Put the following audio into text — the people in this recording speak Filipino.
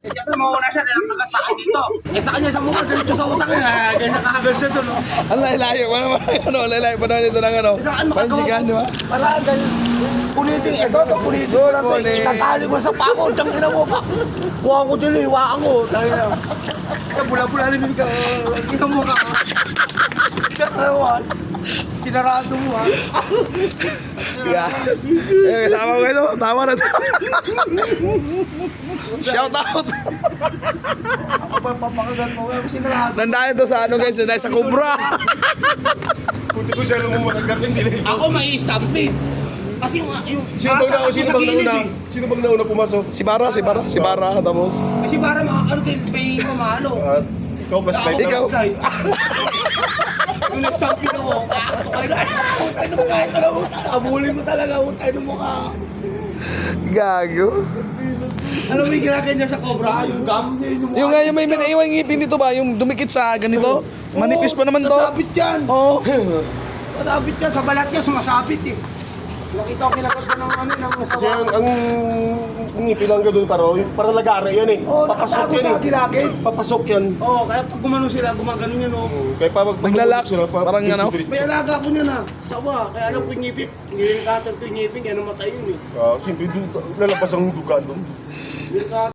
Siyempre, mauna siya dahil ang sa akin dito. Eh, sa kanya sa mukha, dito sa utak niya. Ganyan nakakagad siya doon. Ang layo pa naman, layo pa naman ito ng ano. Pansikan, di ba? Para ganyan. Puniting, ito, puniting ko natin. Itatali ko sa pako, tiyang ina mo pa. Kuha ko dito, hiwaan ko. Bula-bula rin ka. Ina mo ka. Sinarado mo ha. Yeah. Eh, kasama ko ito. Tama na to. Shout out. Ako pa papakagat mo. Sinarado. Nandayan to sa ano guys, nandayan sa Cobra. Puti ko siya nung makagat yung dilig. Ako may stampede. Kasi yung Sino bang nauna pumasok? Si Bara. Tapos. Kasi para ano din, may mamalo. Ikaw plus light Ikaw. Yung nag-stampede ako, utay na mukha ito na utay. Abulin ko talaga, utay na mukha. Gago. Alam mo yung ginaganya sa Cobra, yung gum niya, yung mukha. Yung nga yung may minaiwang ngipin dito ba? Yung dumikit sa ganito? Manipis pa naman to. Masabit yan. Oo. Masabit yan, sa balat niya, sumasabit eh. Nakita ko kinagat ko ng ano, ng Kasi masawa. ang ngipin lang doon parang lagari yan eh. Oo, Papasok nakatago yan sa eh. gilagid. Papasok yan. Oo, kaya pag gumano sila, gumagano yan oh. Kaya pa Naglalak, parang ano? May alaga ko niya na, sawa. Kaya alam ko yung ngipin. Ngiling katag ko yung ngipin, kaya namatay yun eh. Siyempre, lalabas ang duga doon. Ngiling